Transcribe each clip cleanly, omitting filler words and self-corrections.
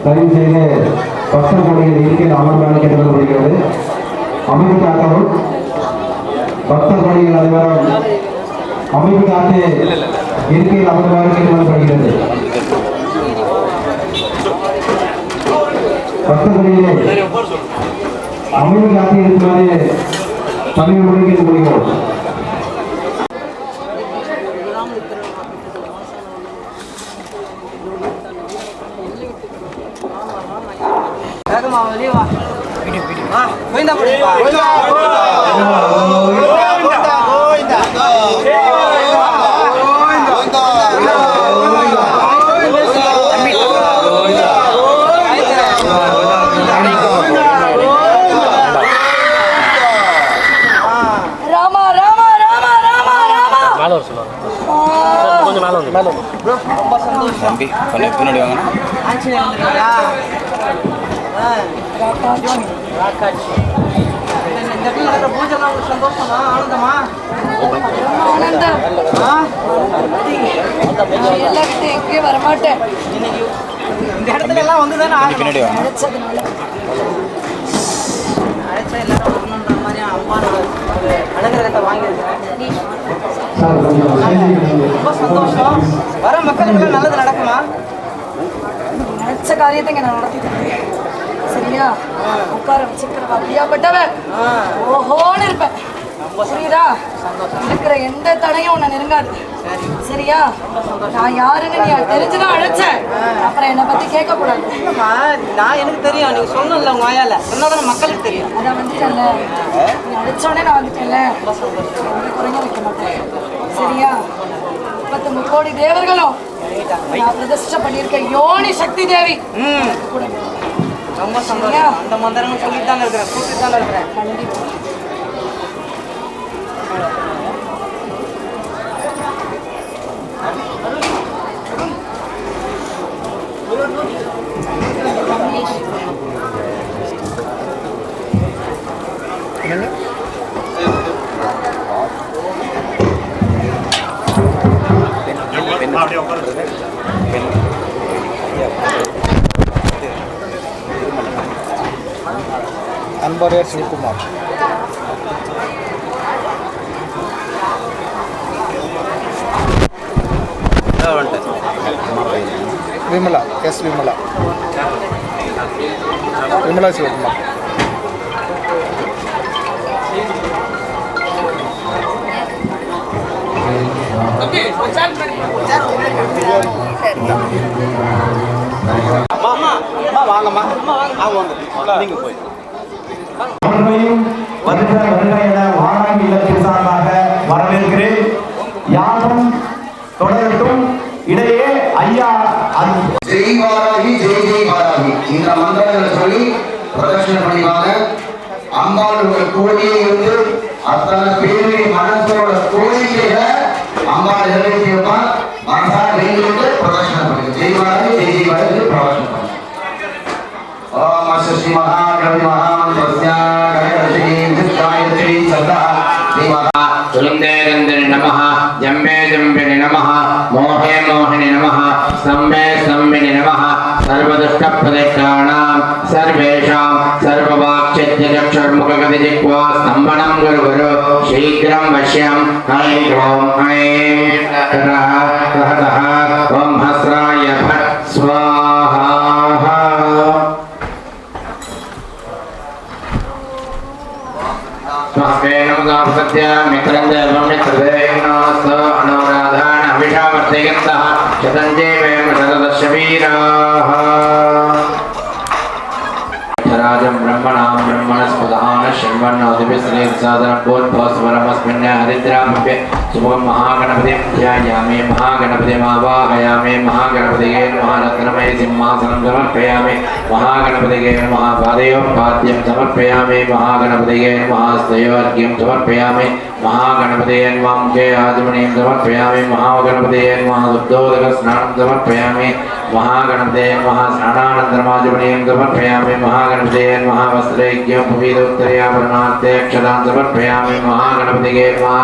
தயவு செய்து பக்தர் கொடிகள் இருக்கையில் அமர்ந்தால் கேட்டுக்கொள்ளப்படுகிறது. அமைதி காக்கவும் பக்தர் கொடிகள் அனைவரும் அமைதி காத்து இருக்கையில் அமர்வாறு கேட்டுக்கொள்ளப்படுகிறது. பக்தர் கொடியிலே அமைதி காத்து இருக்குமாறு பணிவு மொழி கேட்டுக்கொள்கிறோம். தம்பி கொஞ்சம் பின்னாடி வாங்கண்ணா. எங்கே வரமாட்டேன். இந்த இடத்துல எல்லாம் வந்து தானே பின்னாடி வாங்க. அழைச்சா எல்லாரும் வரணுன்ற மாதிரி அம்மா அனுகிரகத்தை வாங்கியிருக்கிறேன். ரொம்ப சந்தோஷம். வர மக்களுக்கு நல்லது நடக்குமா? நினைச்ச காரியத்தை இங்க நான் நடத்திட்டேன். சரியா? உட்கார வச்சுக்கிறவா அப்படியாப்பட்டவன் ஓஹோன்னு இருப்பேன். புரியுதா? இருக்கிற எந்த தடையும் உன்னை நெருங்காது. சரியா? நான் யாருன்னு நீ தெரிஞ்சுதான் அழைச்சேன். அப்புறம் என்னை பத்தி கேட்க கூடாது. நான் எனக்கு தெரியும். நீங்க சொன்னல உங்க வாயால சொன்னாதான் மக்களுக்கு தெரியும். அதான் வந்துட்டேன்ல, நீ அழைச்சோடனே நான் வந்துட்டேன்ல, குறைஞ்ச வைக்க மாட்டேன். சரியா? 33 கோடி தேவர்களும் நான் பிரதிஷ்டை பண்ணியிருக்கேன் யோனி சக்தி தேவி கூட. ரொம்ப சந்தோஷம். அந்த மந்திரங்கள் சொல்லிட்டு தானே இருக்கிறேன், கூட்டிட்டு தானே இருக்கிறேன். கண்டிப்பா. அன்பரையர் சிவகுமார். விமலா எஸ் விமலா விமலா சிவகுமார். வாங்கம்மா நீங்க போய் வாராங்கி இல்லத்தின் சார்பாக வரவேற்கிறேன். யாரும் தொடரட்டும். இடையே ஐயா ஜெய் வாராகி ஜெய் ஜெய் வாராகி இந்த மந்திரங்களை சொல்லி பிரதட்சணை பண்ணிவாங்க. அம்பாளுடைய கோடியை இருந்து அத்தனை பேருடைய மனசோட கோரிக்கைகளை அம்பாள் நிறைவேற்றியப்பா மனசா வேண்டிட்டு பிரதட்சணை பண்ணுங்க. ஜெய் வாராகி ஜெய் ஜெய் வாராகி பிரதட்சணை பண்ணுங்க. ஓம் ஸ்ரீ மகாகணபதி மகாமந்திரஸ்ய கணேஷீ சித்தாயத்ரி சதா ஜெய் வாராகி सुलिंदेरंदनि नमः जम्बे जम्बिनि नमः मोहे मोहिनि नमः स्तम्भे स्तम्भिनि नमः सर्वदुष्टप्रदिष्टानां सर्वेषां सर्ववाक्चित्यचक्षुर्मुखगतिजिह्वा स्तम्भनं गुरु गुरु शीघ्रं वश्यं ऐं ह्रौं ऐं रः रहतः ॐ हस्राय फट् स्वाहा स्वस्तेनमुदापसत्या मित्रञ्जयं मित्रदेवनास अनुराधान अभिषावर्तयन्तः शतञ्जीवेम शतदशवीराः राजं ब्रह्मणां ब्रह्मणस्पदान शृण्वन्नोदिभिश्रेत्सादनपोद्भवस्वरमस्मिन् हरिद्रामभ्ये शुभं महागणपतिं ध्यायामि महागणपतिमावाहयामि महागणपतये महारत्नमय सिंहासनं समर्पयामि महागणपतये महापादयोपाद्यं समर्पयामि महागणपतये महास्तयोर्घ्यं समर्पयामि महागणपतये मुखे आचमनीं समर्पयामि महागणपतये महादुग्धोदकस्नानं समर्पयामि महागणपतये महास्नानानन्तरमाचमनीं समर्पयामि महागणपतये महावस्त्रैक्यं पुवीदो उत्तरयाभरणार्थे अक्षतान् समर्पयामि महागणपतिगे नमः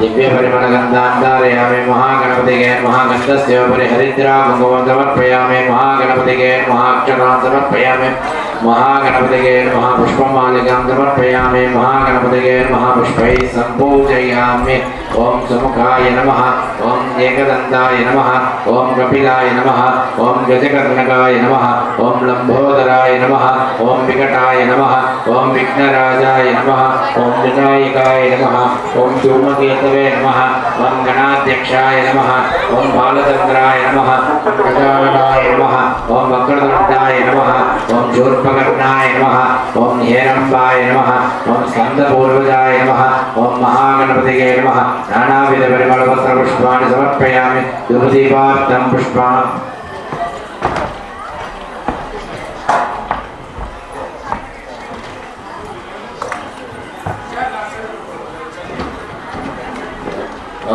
दिव्यपरिमलगन्धान् धारयामि महागणपतिगे नमः गन्धस्योपरि हरिद्रा कुङ्कुमं समर्पयामि महागणपतिगे नमः अक्षतान् समर्पयामि महागणपतिगे नमः पुष्पमालिकां समर्पयामि महागणपतिगे नमः पुष्पैः सम्पूजयामि ओम सुमुखाय नमः ओम एकदन्ताय नमः ओम कपिलाय नमः ओम गजकर्णकाय नमः ओम लंबोदराय नमः ओम विकटाय नमः ओम विघ्नराजाय नमः ओम विनायकाय नमः ओम धूमकेतवे नमः ओम गणाध्यक्षाय नमः ओम बालचन्द्राय नमः ओम गजाननाय नमः ओम वक्रतुण्डाय नमः ओम शूर्पकर्णाय नमः ओम हेरम्बाय नमः ओम स्कन्दपूर्वजाय नमः ओम महागणपतिगे नमः नानाविध परिमलपत्रपुष्पाणि समर्पयामि धूपदीपार्थं पुष्पाणि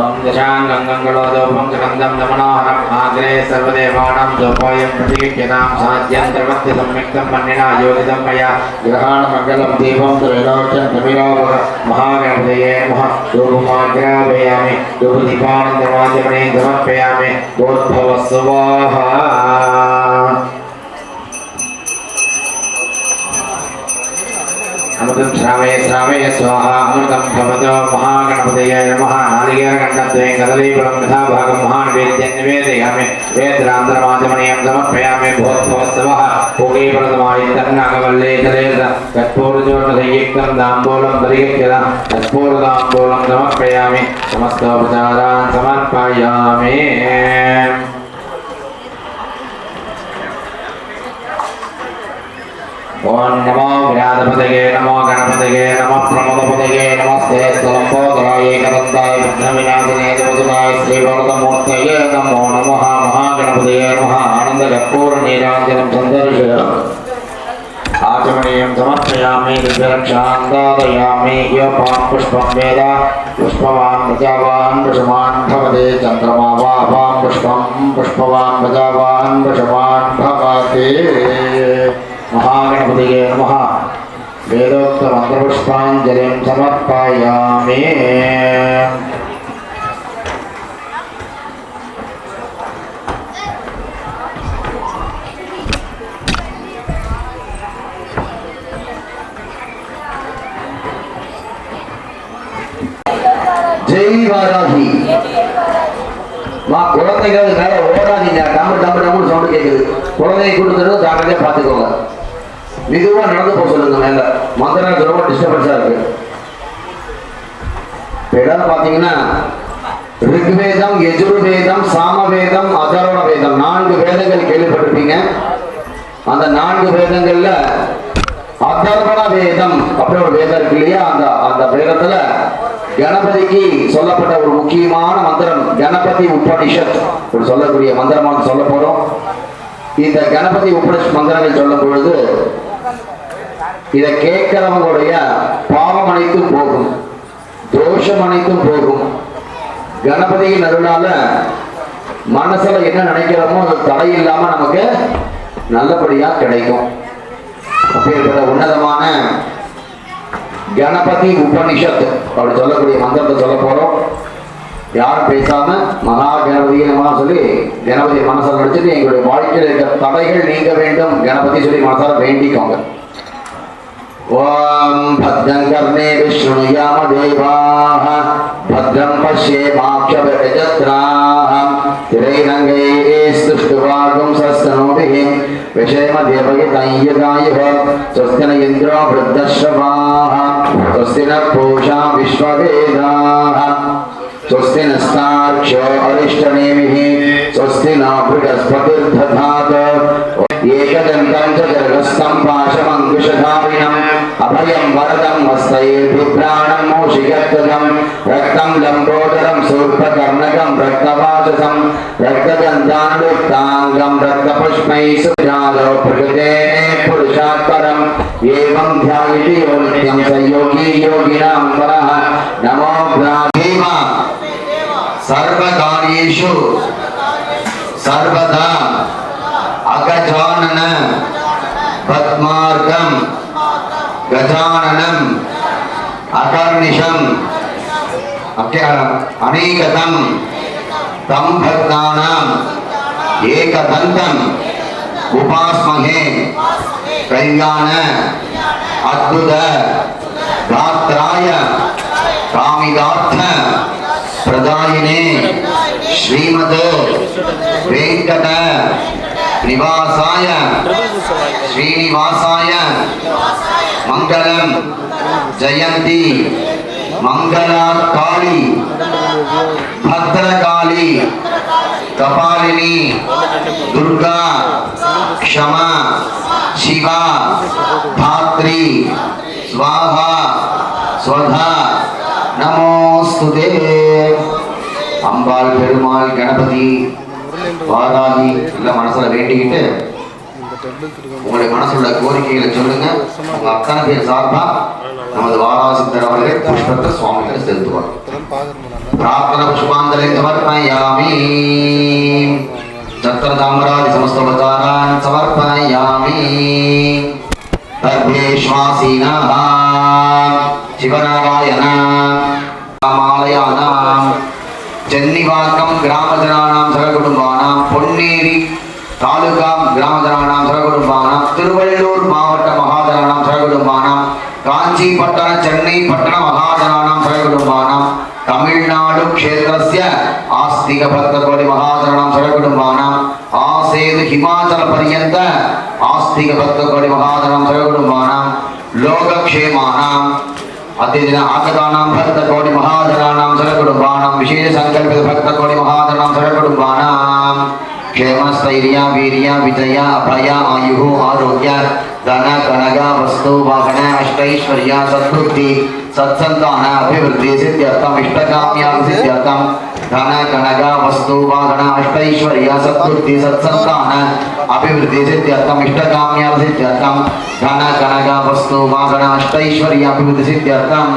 ओम दशांगंगंगलोदोपं सुगंधं नमनोहरं आग्रे सर्वदेवानां दोपोयं प्रतिगृह्यतां साध्यन्तर्वत्य सम्यक्तं मन्निना योगितं मया ग्रहाणमङ्गलं दीपं त्रैलोक्यं कपिलावः महागणपतये नमः धूपमाग्रापयामि धूपदीपानन्दमाध्यमने समर्पयामि भूर्भुवस्सुवाहा अमृतं श्रावय स्वाहा अमृतं भवतो महागणपतये नमः नारिकेलकण्डत्वे कदलीफलं यथाभागं महानैवेद्यं निवेदयामि वेदरान्तरमाध्यमनीयं समर्पयामि भूर्भुवस्सुवः पूगीफलमायितन्नागवल्लीतलेद तत्पूर्वजोटसंयुक्तं ताम्बूलं परिगृह्यतां तत्पूर्वताम्बूलं समर्पयामि समस्तोपचारान् समर्पयामि ओम नमो व्याधपतये नमो गणपतये नमो प्रमदपतये नमस्ते स्वलंबोदराय एकदन्ताय विघ्नविनाशिने देवदूताय श्रीवरदमूर्तये नमो नमः महागणपतये नमः आनन्दकर्पूरनीराञ्जनं सन्दर्शयामि आचमनीयं समर्पयामि दिव्यरक्षां दादयामि योपां पुष्पं वेद पुष्पवान् प्रजावान् वृषवान् भवते चन्द्रमा वापां पुष्पं पुष्पवान् प्रजावान् वृषवान् भवते महागणपतिगे नमः वेदोक्तमन्त्रपुष्पाञ्जलिं समर्पयामि जय वाराही குழந்தைகள் மேல ஓடாதீங்க டம்பு டம்பு டம்பு சவுண்ட் கேட்குது குழந்தைய கொடுத்துட்டு ஜாக்கிரதையா பார்த்துக்கோங்க மெதுவா நடந்து போக சொல்லுங்க மேல மந்திரம் ரொம்ப டிஸ்டர்பன்ஸா இருக்கு இடம் பாத்தீங்கன்னா ரிக்வேதம் யஜுர்வேதம் சாமவேதம் அதர்வண வேதம் 4 வேதங்கள் கேள்விப்பட்டிருப்பீங்க அந்த 4 வேதங்கள்ல அதர்வண வேதம் அப்படி ஒரு வேதம் இருக்கு இல்லையா அந்த வேதத்துல கணபதிக்கு சொல்லப்பட்ட ஒரு முக்கியமான மந்திரம் கணபதி உபனிஷத் ஒரு சொல்லக்கூடிய மந்திரமாக சொல்ல போறோம் இந்த கணபதி உபனிஷத் மந்திரங்கள் சொல்லும் பொழுது இதை கேட்கிறவங்களுடைய பாவம் அனைத்தும் போகும் தோஷம் அனைத்தும் போகும் கணபதியின் அருளால மனசுல என்ன நினைக்கிறோமோ அது தடை இல்லாம நமக்கு நல்லபடியா கிடைக்கும் அப்பேற்பட்ட உன்னதமான கணபதி உபனிஷத் அப்படி சொல்லக்கூடிய மந்திரத்தை சொல்ல போறோம் யாரும் பேசாம மகா கணபதியை நம்ம சொல்லி கணபதி மனசால நினைச்சிட்டு எங்களுடைய வாழ்க்கையில் இருக்கிற தடைகள் நீங்க வேண்டும் கணபதி சொல்லி மனசால வேண்டிக்கோங்க ஓம் பத்ரம் கர்ணே விஷ்ணுயாம தேவாஹ பத்ரம் பஷ்யேமாக்ஷபஜத்ராஹம் திரைரங்கே ஸ்துஷ்டுவாகும் சஸ்தனோபிஹி விஷேம தேவகி தையதாயுஹ ஸ்வஸ்தின இந்திரோ விருத்தஸ்ரவாஹ ஸ்வஸ்தின பூஷா விஸ்வவேதாஹ स्वस्ति नस्तार्क्ष्यो अरिष्टनेमिः स्वस्ति न बृहस्पतिर्दधात एकदन्तं च जगस्तं पाशमङ्कुशधारिणम् अभयं वरदं हस्तैर्बिभ्राणं मूषिकत्वजं रक्तं लम्बोदरं शूर्पकर्णकं रक्तवाचसं रक्तगन्धानुयुक्ताङ्गं रक्तपुष्पैः सुजालो प्रकृतेः पुरुषात् परम् एवं ध्यायति यो नित्यं स योगी योगिनां परः नमो ब्राह्मीमा सर्वकार्येषु सर्वदा अगजानन पद्मार्गं கஜானனம் அகர்நிஷம் அநேகதம் தம் பக்தானாம் ஏகதந்தம் உபாஸ்மஹே கல்யாண அத்புத காத்ராய காமிதார்த்த பிரதாயினே ஸ்ரீமத் வெங்கட நிவாசாய ஸ்ரீனிவாசாய மங்களம் ஜெயந்தி மங்களாகாளி பத்ரகாளி கபாலினி துர்கா க்ஷமா சிவா தாத்ரி ஸ்வாஹா ஸ்வதா நமோஸ்துதே. அம்பாள் பெருமாள் கணபதி வாராகி எல்லாம் மனசுல வேண்டிக்கிட்டு உங்களுடைய மனசுள்ள கோரிக்கைகளை சொல்லுங்க. உங்க அத்தனை பேர் சார்பா நமது வாராசித்தர் அவர்கள் புஷ்பத்தை சுவாமிகளை செலுத்துவார். பிரார்த்தன புஷ்பாந்தரை சமர்ப்பயாமி. சத்திரதாமராதி சமஸ்தோபச்சாரான் சமர்ப்பயாமி. தர்பேஷ்வாசீனாः சிவநாராயண மாலயானாம் ஜன்னிவாக்கம் கிராமஜனானாம் சககுடும்பானாம் பொன்னேரி தாலுகா கிராமஜனானாம் சககுடும்பானாம் திருவள்ளூர் மாவட்ட மகாஜனானாம் சககுடும்பானாம் காஞ்சி பட்டண சென்னை பட்டண மகாஜனானாம் சககுடும்பானாம் தமிழ்நாடு க்ஷேத்ரஸ்ய ஆஸ்திக பக்தகோடி மகாஜனானாம் சககுடும்பானாம் ஆசேது ஹிமாச்சல பர்யந்த ஆஸ்திக பக்தகோடி மகாஜனானாம் சககுடும்பானாம் லோகக்ஷேமானாம் अतिदिन आगतानां भक्तकोटि महाजनानां सर्वकुटुम्बानां विशेष संकल्पित भक्तकोटि महाजनानां सर्वकुटुम्बानां क्षेमस्थैर्य वीर्य विजय अभय आयुः आरोग्य धन कनक वस्तु वाहन अष्टैश्वर्य सद्बुद्धि सत्संतान अभिवृद्धि सिद्ध्यर्थम इष्टकाम्यार्थं सिद्ध्यर्थम धन कनक वस्तु वाहन अष्टैश्वर्य सद्बुद्धि सत्संतान अभिवृद्धि सिद्ध्यर्थम इष्टकाम्यार्थं सिद्ध्यर्थम धन कनक वस्तु वाहन अष्टैश्वर्य अभिवृद्धि सिद्ध्यर्थम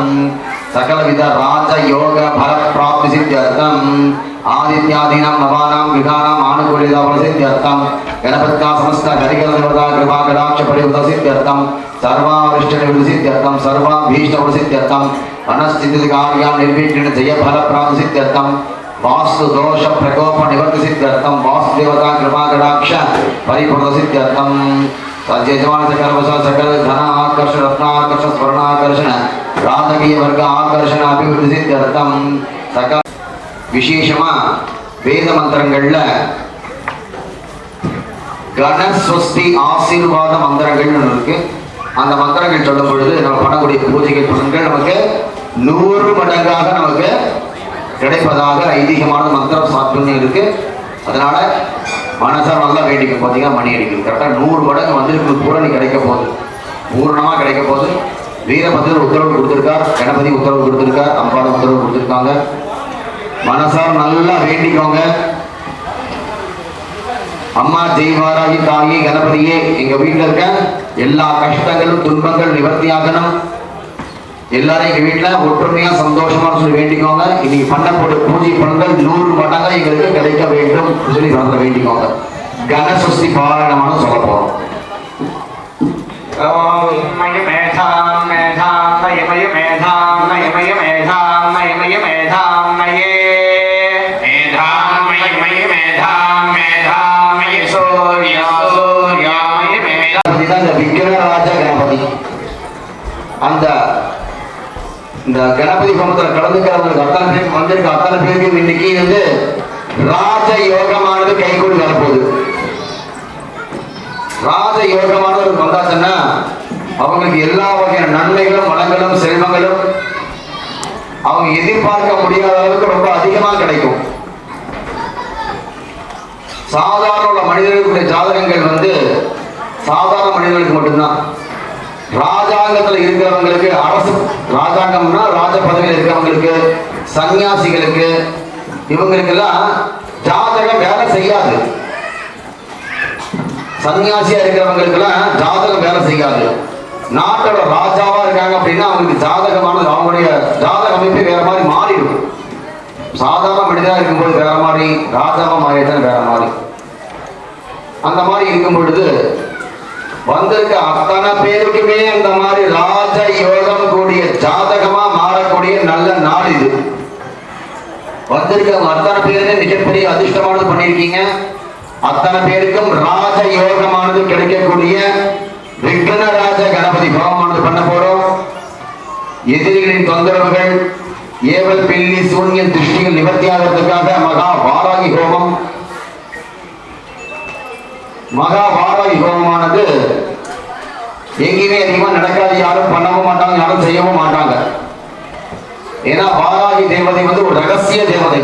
सकल विध राज योग फल प्राप्ति सिद्ध्यर्थम आदित्यादीनां नवानां विधानां आनुकूल्यता सिद्ध्यर्थम गणपत्या समस्त हरिकल देवता कृपा कटाक्ष परिवृत सिद्ध्यर्थम सर्वारिष्ट निवृत्ति सिद्ध्यर्थम सर्वाभीष्ट सिद्ध्यर्थम अनस्थिति कार्यां निर्विघ्न जय फल प्राप्ति सिद्ध्यर्थम वास्तु दोष प्रकोप निवृत्ति सिद्ध्यर्थम वास्तु देवता कृपा कटाक्ष परिपूर्ण सिद्ध्यर्थम यजमान सकल वसा सकल धन आकर्षण रत्नाकर्षण स्वर्णाकर्षण राजकीय वर्ग आकर्षण अभिवृद्धि सिद्ध्यर्थम सकल விசேஷமா வேத மந்திரங்கள்ல கணஸ்வஸ்தி ஆசீர்வாத மந்திரங்கள்னு இருக்கு. அந்த மந்திரங்கள் சொல்லும் பொழுது நம்ம பண்ணக்கூடிய பூஜைகள் பலன்கள் நமக்கு 100 மடங்காக நமக்கு கிடைப்பதாக ஐதீகமான மந்திரம் சாப்பிட்டு இருக்கு. அதனால மனசார நல்லா வேண்டிக்கும். பார்த்தீங்கன்னா மணி அடிக்கும் கரெக்டாக 100 மடங்கு வந்திருக்கு. பூரணி கிடைக்க போகுது, பூர்ணமாக கிடைக்க போகுது. வீரபத்திரர் உத்தரவு கொடுத்துருக்கார், கணபதி உத்தரவு கொடுத்துருக்கார், அம்பாள் உத்தரவு கொடுத்துருக்காங்க. மனசார் நல்லா வேண்டிக்கோங்க. அம்மா ஜெய்வாராகி தாயி கணபதியே எங்க வீட்டில் இருக்க எல்லா கஷ்டங்களும் துன்பங்கள் நிவர்த்தியாகணும். எல்லாரும் எங்க வீட்டுல ஒற்றுமையா சந்தோஷமா சொல்லி வேண்டிக்கோங்க. இன்னைக்கு பண்ணக்கூடிய பூஜை பலன்கள் 100 மடங்கா எங்களுக்கு கிடைக்க வேண்டும் சொல்லி வேண்டிக்கோங்க. கணசஷ்டி பாராயணமான சொல்ல போறோம். விக்னராஜ கணபதி. அந்த இந்த கணபதி ஹோமத்தில் கலந்துக்கிறவங்களுக்கு அத்தனை பேருக்கு வந்திருக்க அத்தனை பேருக்கு இன்னைக்கு வந்து ராஜ யோகமானது கைகூடி வரப்போகுது. ராஜ யோகமானது வந்தாச்சுன்னா அவங்களுக்கு எல்லா வகையான நன்மைகளும் வளங்களும் செல்வங்களும் அவங்க எதிர்பார்க்க முடியாத அளவுக்கு ரொம்ப அதிகமாக கிடைக்கும். சாதாரண உள்ள மனிதர்களுடைய ஜாதகங்கள் வந்து சாதாரண மனிதர்களுக்கு மட்டும்தான். ராஜாங்கத்தில் இருக்கிறவங்களுக்கு, அரசு ராஜாங்கம்னா ராஜ பதவியில் இருக்கிறவங்களுக்கு, சன்னியாசிகளுக்கு, இவங்களுக்கெல்லாம் ஜாதகம் வேலை செய்யாது. சன்னியாசியா இருக்கிறவங்களுக்கெல்லாம் ஜாதகம் வேலை செய்யாது. நாட்டோட ராஜாவா இருக்காங்க அப்படின்னா அவங்களுக்கு ஜாதகமானது அவங்களுடைய ஜாதக அமைப்பே வேற மாதிரி மாறிடும். சாதாரண மனிதனா இருக்கும்போது வேற மாதிரி, ராஜாவா மாறிதான் வேற மாதிரி. அந்த மாதிரி இருக்கும் பொழுது வந்திருக்க அத்தனை பேருக்குமே அந்த மாதிரி ராஜ யோகம் கூடிய ஜாதகமா மாறக்கூடிய நல்ல நாள் இது. வந்திருக்க அத்தனை பேருமே மிகப்பெரிய அதிர்ஷ்டமானது பண்ணிருக்கீங்க. அத்தனை பேருக்கும் ராஜ யோகமானது கிடைக்கக்கூடிய விக்னராஜ கணபதி ஹோமமானது பண்ண போறோம். எதிரிகளின் தொந்தரவுகள், ஏவல், பில்லி, சூன்யம், திருஷ்டிகள் நிவர்த்தியாகிறதுக்காக மகா வாராகி ஹோமம். மகா வாராகி ஹோமமானது எங்கேயுமே அதிகமா நடக்காது. யாரும் பண்ணவும் மாட்டாங்க, யாரும் செய்யவும் மாட்டாங்க. ஏன்னா வாராகி தேவதை வந்து ஒரு ரகசிய தேவதை.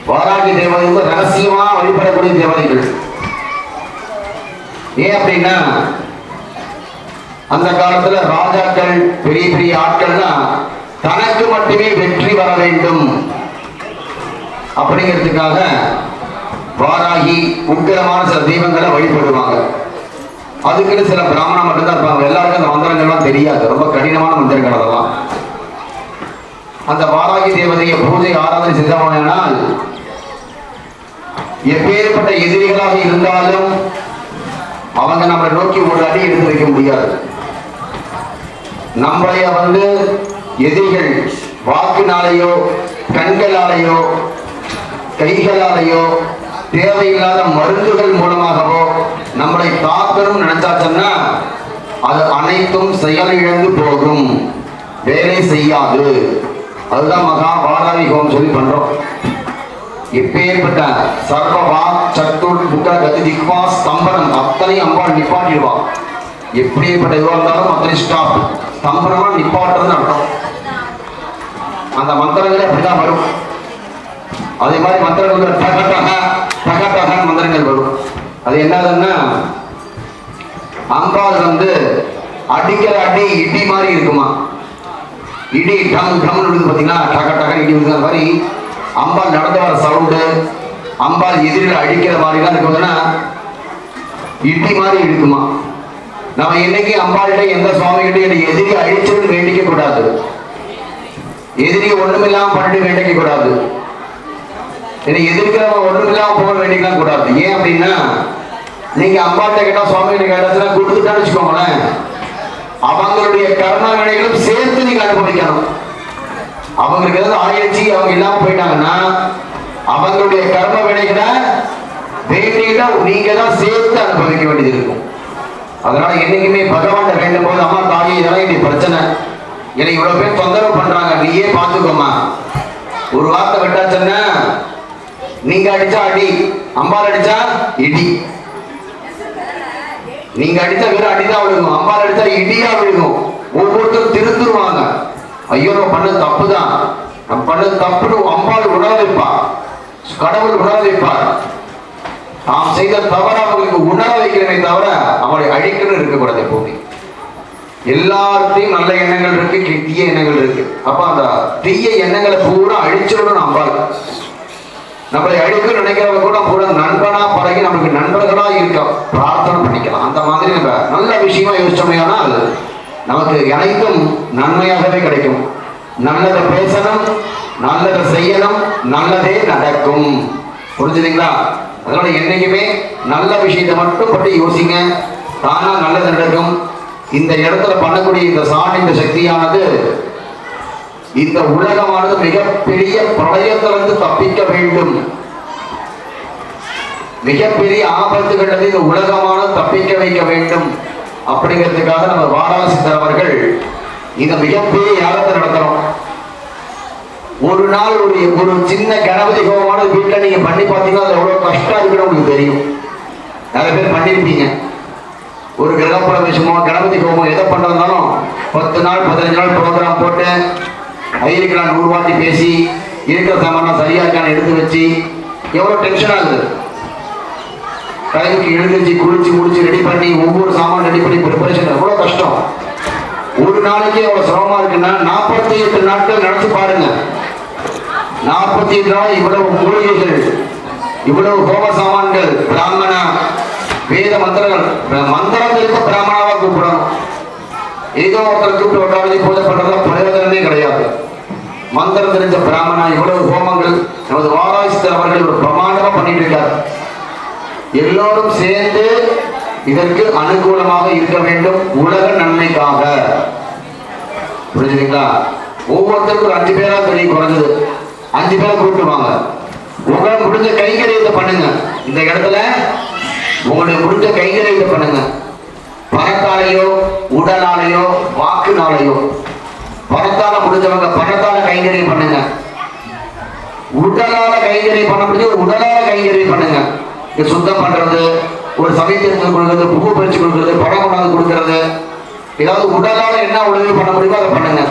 வாராகி தேவதை வந்து ரகசியமா வழிபடக்கூடிய தேவதைகள். ஏன் அப்படின்னா அந்த காலத்துல ராஜாக்கள், பெரிய பெரிய ஆட்கள்னா தனக்கு மட்டுமே வெற்றி வர வேண்டும் அப்படிங்கிறதுக்காக வாராகி உக்கிரமான சில தெய்வங்களை வழிபடுவாங்க. அதுக்குன்னு சில பிராமணம் மட்டும்தான் இருப்பாங்க. எல்லாருக்கும் அந்த மந்திரங்கள்லாம் தெரியாது. ரொம்ப கடினமான மந்திரங்கள் அதெல்லாம். அந்த வாராகி தேவதையை பூஜை ஆராதனை செய்தவனால் எப்பேற்பட்ட எதிரிகளாக இருந்தாலும் அவங்க நம்மளை நோக்கி ஒரு அடி எடுத்து வைக்க முடியாது. நம்மளைய வந்து எதிரிகள் வாக்கினாலேயோ, கண்களாலேயோ, கைகளாலேயோ, தேவையில்லாத மருந்துகள் மூலமாகவோ நம்மளை தாக்கணும் நினைச்சாச்சுன்னா அது அனைத்தும் செயலிழந்து போகும், வேலை செய்யாது. அதுதான் மகா வாராகி ஹோமம் சொல்லி பண்றோம். எப்பேற்பட்ட சர்வவா சத்துர் புக்க கதி திக்வா ஸ்தம்பனம் அத்தனை அம்பாள் நிப்பாட்டிடுவா. எப்படிப்பட்ட இதுவாக இருந்தாலும் அத்தனை ஸ்டாப் ஸ்தம்பனமா நிப்பாட்டுறதுன்னு அர்த்தம். அந்த மந்திரங்களே அப்படிதான் வரும். அதே மாதிரி மந்திரங்கள் டகடக மந்திரங்கள் வரும். அது என்னதுன்னா அம்பாள் வந்து அடிக்கிற அடி இடி மாதிரி இருக்குமா. இடி டம் டம் பார்த்தீங்கன்னா டக டக இடி இருக்கிற மாதிரி அம்பாள் நடந்து வர சவுண்டு, அம்பாள் எதிரில் அடிக்கிற மாதிரிலாம் இருக்குதுன்னா இடி மாதிரி இருக்குமா. நம்ம என்னைக்கு அம்பாள்கிட்ட எந்த சுவாமிகிட்ட எதிரி அழிச்சுன்னு வேண்டிக்க கூடாது. எதிரி ஒண்ணுமில்லாம பண்ணிட்டு வேண்டிக்க கூடாது. எதிர்க்கிறவங்க ஒண்ணுமில்லாம போக வேண்டிக்கலாம் கூடாது. ஏன் அப்படின்னா நீங்க அம்பாள்கிட்ட கேட்டா சுவாமிகிட்ட கேட்டாச்சுன்னா கொடுத்துட்டான்னு வச்சுக்கோங்களேன், அவங்களுடைய கர்ம வினைகளும் சேர்த்து நீங்க அனுபவிக்கணும். அவங்களுக்கு ஏதாவது ஆயிடுச்சு, அவங்க இல்லாம போயிட்டாங்கன்னா அவங்களுடைய கர்ம வினைகளை வேண்டியில நீங்க தான் சேர்த்து அனுபவிக்க வேண்டியது இருக்கும். அதனால என்னைக்குமே பகவான் வேண்டும் போது அம்மா தாயே இதெல்லாம் இன்னைக்கு பிரச்சனை, என்னை இவ்வளவு பேர் தொந்தரவு பண்றாங்க, நீயே பாத்துக்கோமா. ஒரு வார்த்தை விட்டாச்சுன்னா நீங்க அடிச்சா அடி, அம்பாள் அடிச்சா இடி. நீங்க அடிச்சா வெறும் அடிதான் விழுகும், அம்பாள் அடிச்சா இடியா விழுகும். ஒவ்வொருத்தரும் திருந்துருவாங்க. ஐயோ நம்ம பண்ண தப்பு தான், நம்ம பண்ண தப்புன்னு அம்பாள் உணர வைப்பார், கடவுள் உணர வைப்பார். நாம் செய்த தவற அவங்களுக்கு உணர வைக்கிறமே தவிர அவளை அழிக்கணும் இருக்கக்கூடாது. எப்போதுமே எல்லார்த்தையும் நல்ல எண்ணங்கள் இருக்கு, தீய எண்ணங்கள் இருக்கு. அப்ப அந்த தீய எண்ணங்களை பூரா அழிச்சிடணும். அம்பாள் நம்மளை அழிக்க நினைக்கிறவங்க கூட பூரா நண்பனா பழகி நம்மளுக்கு நண்பர்களா இருக்க பிரார்த்தனை பண்ணிக்கலாம். அந்த மாதிரி நம்ம நல்ல விஷயமா யோசிச்சோமையானால் நமக்கு அனைத்தும் நன்மையாகவே கிடைக்கும். நல்லதை பேசணும், நல்லதை செய்யணும், நல்லதே நடக்கும். புரிஞ்சுதுங்களா? அதனால என்னைக்குமே நல்ல விஷயத்தை மட்டும் பற்றி யோசிங்க, தானா நல்லது நடக்கும். இந்த இடத்துல பண்ணக்கூடிய இந்த சாணிந்த சக்தியானது இந்த உலகமானது மிகப்பெரிய பிரளயத்திலிருந்து தப்பிக்க வேண்டும், மிகப்பெரிய ஆபத்துகளிலிருந்து இந்த உலகமானது தப்பிக்க வைக்க வேண்டும் அப்படிங்கிறதுக்காக நம்ம வாராசித்தர் அவர்கள் இந்த மிகப்பெரிய யாகத்தை நடத்துறோம். ஒரு நாள் ஒரு சின்ன கணபதி ஹோமமான வீட்டில் நீங்க பண்ணி பார்த்தீங்கன்னா அது எவ்வளவு கஷ்டம் இருக்குன்னு உங்களுக்கு தெரியும். நிறைய பேர் பண்ணிருப்பீங்க. ஒரு கிரகப்பிரவேசமோ கணபதி ஹோமம் எதை பண்றதுனாலும் 10 நாள் 15 நாள் ப்ரோக்ராம் போட்டு ஐயருக்கெல்லாம் 100 வாட்டி பேசி இருக்கிற சாமான சரியா இருக்கான்னு எடுத்து வச்சு எவ்வளவு டென்ஷன் ஆகுது. டைமுக்கு எழுந்திரிச்சு குளிச்சு முடிச்சு ரெடி பண்ணி ஒவ்வொரு சாமான் ரெடி பண்ணி ப்ரிப்பரேஷன் எவ்வளவு கஷ்டம். ஒரு நாளைக்கு எவ்வளவு சிரமமா இருக்குன்னா 48 நாட்கள் நினைச்சு பாருங்க. 48 நாள் இவ்வளவு மூலிகைகள், இவ்வளவு ஹோம சாமான்கள், பிராமண வேத மந்திரங்கள், மந்திரங்களுக்கு பிராமணாவா கூப்பிடணும். ஏதோ ஒருத்தர் கூப்பிட்டு ஒட்டாவது பூஜை பண்றதா பிரயோஜனமே கிடையாது. மந்திரம் தெரிஞ்ச பிராமணா இவ்வளவு ஹோமங்கள் நமது வாராசித்தர் அவர்கள் ஒரு பிரமாண்டமா பண்ணிட்டு இருக்காரு. எல்லோரும் சேர்ந்து இதற்கு அனுகூலமாக இருக்க வேண்டும், உலக நன்மைக்காக. புரிஞ்சுங்களா? ஒவ்வொருத்தருக்கும் ஒரு 5 பேரா தெரிய குறைஞ்சது 5 பேரை கூப்பிட்டுவாங்க. உங்களால் முடிஞ்ச கைகரியத்தை பண்ணுங்க. இந்த இடத்துல உங்களுக்கு முடிஞ்ச கைகரியத்தை பண்ணுங்க. பணத்தாலேயோ உடலாலேயோ வாக்குனாலேயோ. பணத்தால முடிஞ்சவங்க பணத்தால கைகரியம் பண்ணுங்க. உடலால கைகரியம் பண்ண முடிஞ்ச உடலால கைகரியம் பண்ணுங்க. இது சுத்தம் பண்றது, ஒரு சமயத்திற்கு கொடுக்கறது, பூ பறிச்சு கொடுக்கறது, படம் கொண்டாந்து கொடுக்கறது, ஏதாவது உடலால என்ன உதவி பண்ண முடியுமோ அதை பண்ணுங்க.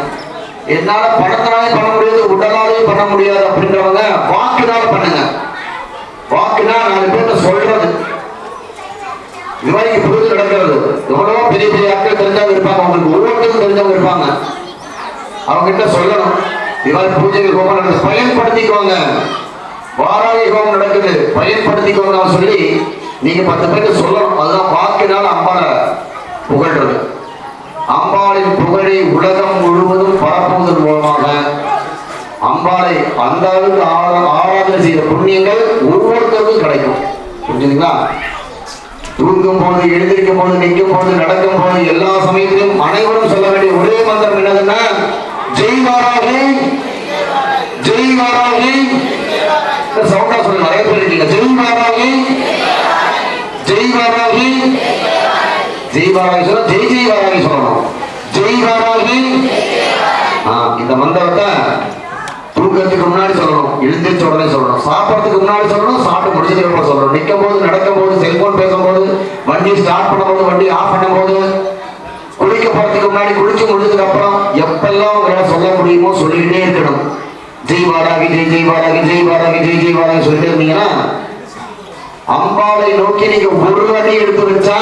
என்னால பணத்தினாலே பண்ண முடியாது, உடலாலே பண்ண முடியாது அப்படின்றவங்க வாக்குனால பண்ணுங்க. வாக்குனா 4 பேர்ட்ட சொல்றது. இது மாதிரி புரிஞ்சு நடக்கிறது. எவ்வளவோ பெரிய பெரிய ஆட்கள் தெரிஞ்சவங்க இருப்பாங்க, அவங்களுக்கு ஒவ்வொருத்தருக்கும் தெரிஞ்சவங்க இருப்பாங்க. அவங்க கிட்ட சொல்லணும், இது மாதிரி பூஜை ஹோமம் நடக்குது, பயன்படுத்திக்கோங்க. வாராகி ஹோமம் நடக்குது, பயன்படுத்திக்கோங்க சொல்லி நீங்க 10 பேருக்கு சொல்லணும். அதுதான் வாக்கினால் அம்பாளை புகழ்றது. அம்பாளின் புகழை உலகம் முழுவதும் பரப்புவதன் மூலமாக அம்பாளை அந்த அளவுக்கு ஆராதனை செய்த புண்ணியங்கள் ஒவ்வொருத்தருக்கும் கிடைக்கும். புரிஞ்சுங்களா? தூங்கும் போது, எழுந்திருக்கும் போது, நிற்கும் போது, நடக்கும் போது, எல்லா சமயத்திலும் அனைவரும் சொல்ல வேண்டிய ஒரே மந்திரம் என்னதுன்னா, ஜெய் வாராகி, ஜெய் வாராகி. சவுண்டா சொல்லுங்க, நிறைய பேர் இருக்கீங்க. ஜெய் வாராகி, ஜெய் வாராகி, ஜெய் வாராகி சொல்ல, ஜெய் ஜெய் வாராகி சொல்லணும். ஜெய் வாராகி. இந்த மந்திரத்தை தூக்கத்துக்கு முன்னாடி சொல்லணும், எழுந்திரிச்ச உடனே சொல்லணும், சாப்பிட்றதுக்கு முன்னாடி சொல்லணும், சாப்பிட்டு முடிச்சதுக்கு அப்புறம் சொல்லணும், நிற்கும் போது, நடக்கும் போது, செல்போன் பேசும்போது, வண்டி ஸ்டார்ட் பண்ணும்போது, வண்டி ஆஃப் பண்ணும் போது, குளிக்க போறதுக்கு முன்னாடி, குளிச்சு முடிச்சதுக்கு அப்புறம் எப்பெல்லாம் உங்களால சொல்ல முடியுமோ சொல்லிக்கிட்டே இருக்கணும். ஜெய் வாராகி, ஜெய் ஜெய் வாராகி, ஜெய் வாராகி, ஜெய் ஜெய் வாராகி சொல்லிட்டு இருந்தீங்கன்னா அம்பாளை நோக்கி நீங்க ஒரு அடி எடுத்து வச்சா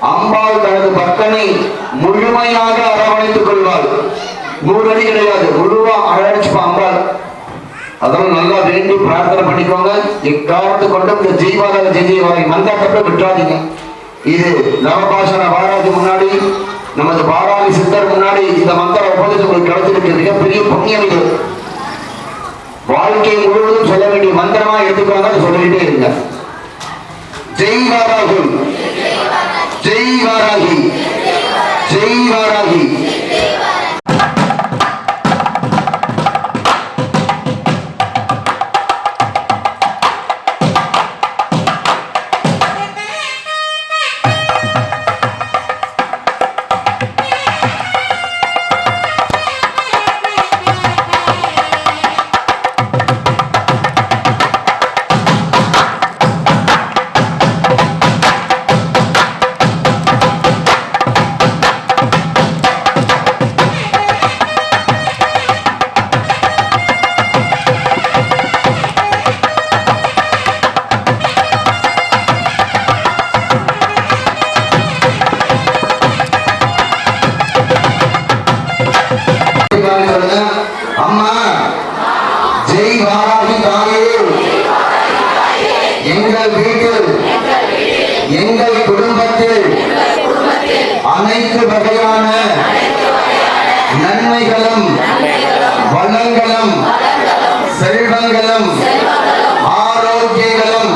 அம்பாள் தனது பக்தனை முழுமையாக அரவணைத்துக் கொள்வாள். 100 அடி கிடையாது, முழுவா அரவணைச்சுப்பா அம்பாள். அதெல்லாம் நல்லா வேண்டி பிரார்த்தனை பண்ணிக்கோங்க. எக்காலத்து கொண்டு இந்த ஜெய் வாராகி, ஜெய் ஜெய் வாராகி மந்தாட்டத்தை விட்டுறாதீங்க. இது நவபாஷண வாராகி முன்னாடி, நமது வாராகி சித்தர் முன்னாடி இந்த மந்திர உபதேசம் உங்களுக்கு கிடைச்சிருக்கு. மிகப்பெரிய புண்ணியம் இது. வாழ்க்கை முழுவதும் சொல்ல வேண்டிய மந்திரமா எடுத்துக்கோங்க, சொல்லிக்கிட்டே இருங்க. ஜெய் வாராகி, ஜெய் வாராகி, ஜெய் வாராகி. அம்மா ஜெய் வாராகி தாயே, எங்கள் வீட்டில், எங்கள் குடும்பத்தில் அனைத்து வகையான நன்மைகளும் வளங்களும் செல்வங்களும் ஆரோக்கியங்களும்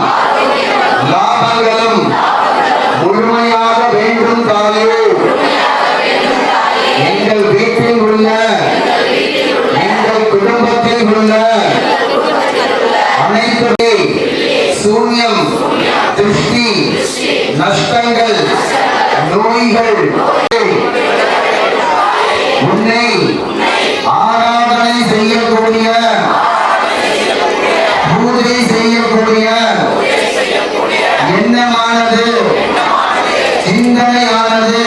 லாபங்களும் முழுமையாக வேண்டும் தாயே. எங்கள் வீட்டில் உள்ள, எங்கள் குடும்பத்தில் உள்ள அனைத்து சூன்யம், திருஷ்டி, நஷ்டங்கள், நோய்கள் உன்னை ஆராதனை செய்யக்கூடிய, பூஜை செய்யக்கூடிய எண்ணமானது, சிந்தனையானது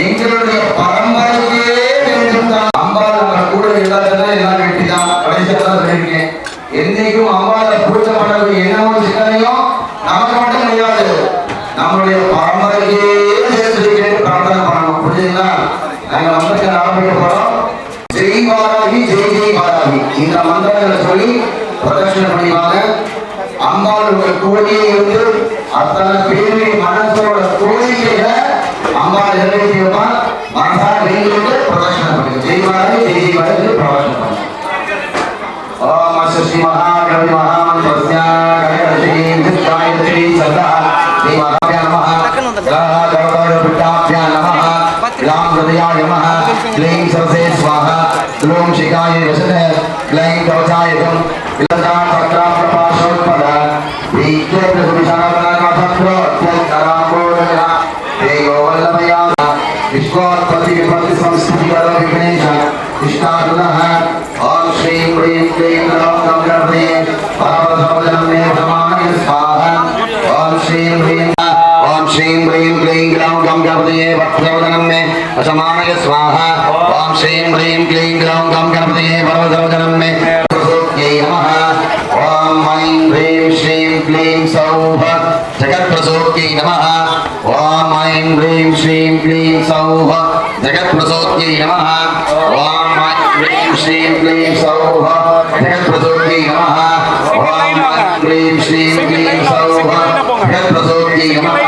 எங்களுடைய பரம்பரைக்கே வேண்டும் தான். அம்பாள் நம்ம கூட எல்லாத்தையும் எல்லாம் வெட்டிதான் கடைசியாக சொல்லியிருக்கேன். என்னைக்கும் அம்பாளை பூஜை பண்ணக்கூடிய எண்ணமும் சிந்தனையும் நமக்கு மட்டும் முடியாது, நம்மளுடைய பரம்பரைக்கே சேர்த்து கேட்டு பிரார்த்தனை பண்ணணும். புரியுதுங்களா? நாங்கள் மந்திரத்தை ஆரம்பிக்க போறோம். ஜெய் வாராகி, ஜெய் ஜெய் வாராகி இந்த மந்திரங்களை சொல்லி பிரதட்சணை பண்ணிவாங்க. அம்பாள் உங்கள் கோடியை இருந்து அத்தனை பேருடைய மனசோட கோரிக்கைகளை அம்பாள் நிறைவேற்றியமா மனசார வேண்டிட்டு பிரதட்சணை பண்ணுங்க. ஜெய் வாராகி, ஜெய் ஜெய் வாராகி பிரதட்சணை பண்ணுங்க. ஓம் ஸ்ரீ மகாகணபதி மகாமந்திரஸ்ய காயத்ரி சித்தாயத்ரி சதா ஸ்ரீ மகாகணபதி क्लीं सरसे स्वाहा क्लूं शिखाय वसने क्लीं कवचाय तुम इलंदान सक्राम प्रपाशोत्पद वीक्य प्रसुभिषाणा काथक्रो त्यक्तरामोदना देयो वल्लभया विश्वोत्पत्ति विपत्ति संस्कृति करो विघ्नेश इष्टानुनः ओम श्रीं ह्रीं क्लीं ग्लौं गं गणपतये परमसर्वजनं मे समाय स्वाहा ओम श्रीं ह्रीं क्लीं ग्लौं गं गणपतये परमसर्वजनं मे असमानय स्वाहा ओम श्रीं ह्रीं क्लीं ग्लौं गं गणपतये परमसर्वजनं मे प्रसूत्यै नमः ओम ऐं ह्रीं श्रीं क्लीं सौः जगत्प्रसूत्यै नमः ओम ऐं ह्रीं श्रीं क्लीं सौः जगत्प्रसूत्यै नमः ओम ऐं ह्रीं श्रीं क्लीं सौः जगत्प्रसूत्यै नमः ओम ऐं ह्रीं श्रीं क्लीं सौः जगत्प्रसूत्यै नमः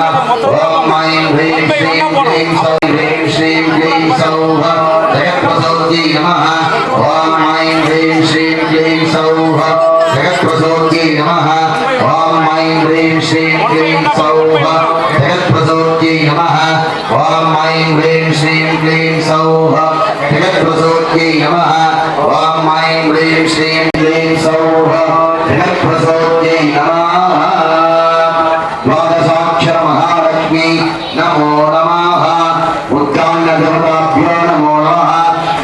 ओम ऐं ह्रीं श्रीं क्लीं सौः ह्रीं श्रीं क्लीं सौः जगत्प्रसूत्यै नमः ओम ऐं ह्रीं श्रीं क्लीं सौः जगत्प्रसूत्यै नमः ओम ऐं ह्रीं श्रीं क्लीं सौः जगत्प्रसूत्यै नमः ओम ऐं ह्रीं श्रीं क्लीं सौः जगत्प्रसूत्यै नमः ओम ऐं ह्रीं श्रीं क्लीं सौः जगत्प्रसूत्यै नमः द्वादशाक्षर महालक्ष्मी नमो नमः उत्तान्नदेवताभ्यो नमो नमः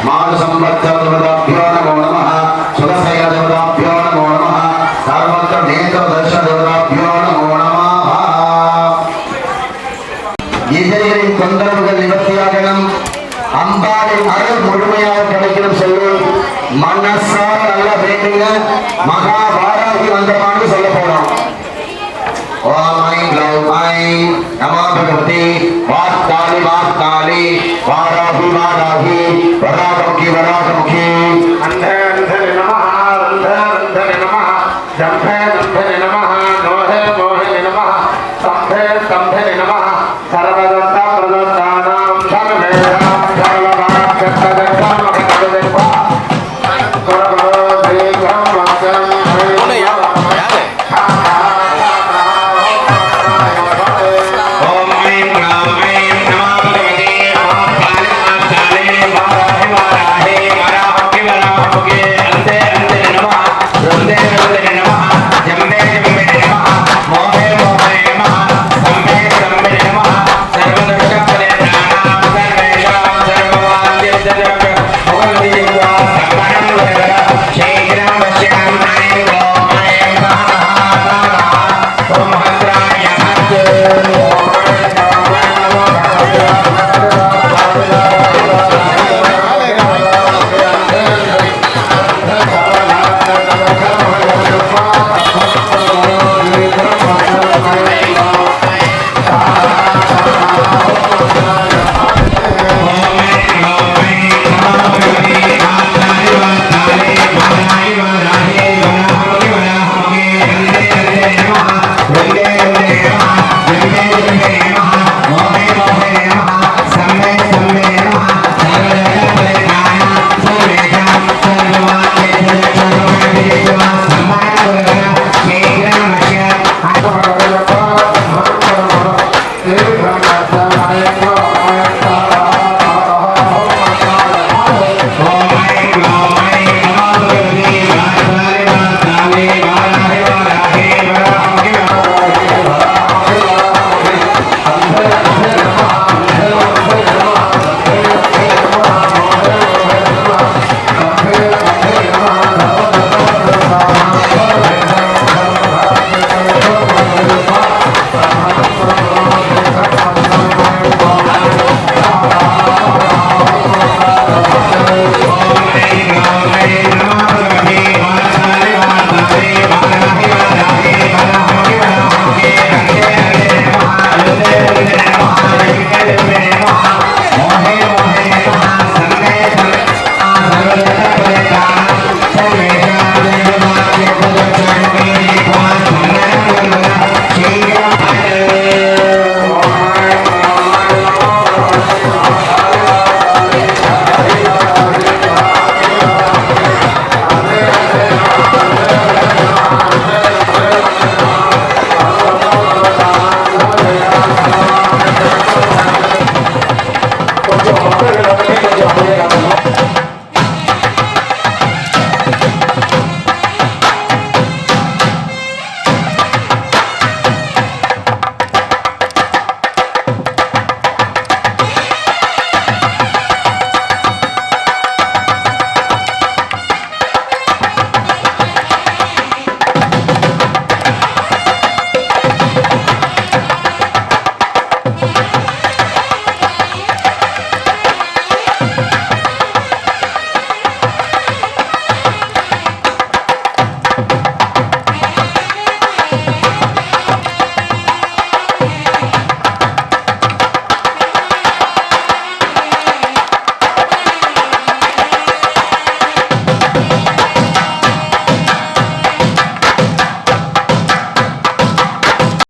मानसंवत्सरदेवताभ्यो नमो नमः सुरसैलदेवताभ्यो नमो नमः सर्वत्र नेत्रदर्शनदेवताभ्यो नमो नमः இசையின் தொந்தரவுகள் நிவர்த்தியாகணும் அம்பாளின் அருள் முழுமையாக கிடைக்கணும் சொல்லி மனசார நல்லா வேண்டுங்க மகா வாராகி வந்தமானு சொல்ல போறோம் ஓம் ஐம் க்ளௌம் ஐம் நமோ பகவதி வாஸ்தாலி வாஸ்தாலி வாராகி வாராகி வராகமுகி வராகமுகி அந்த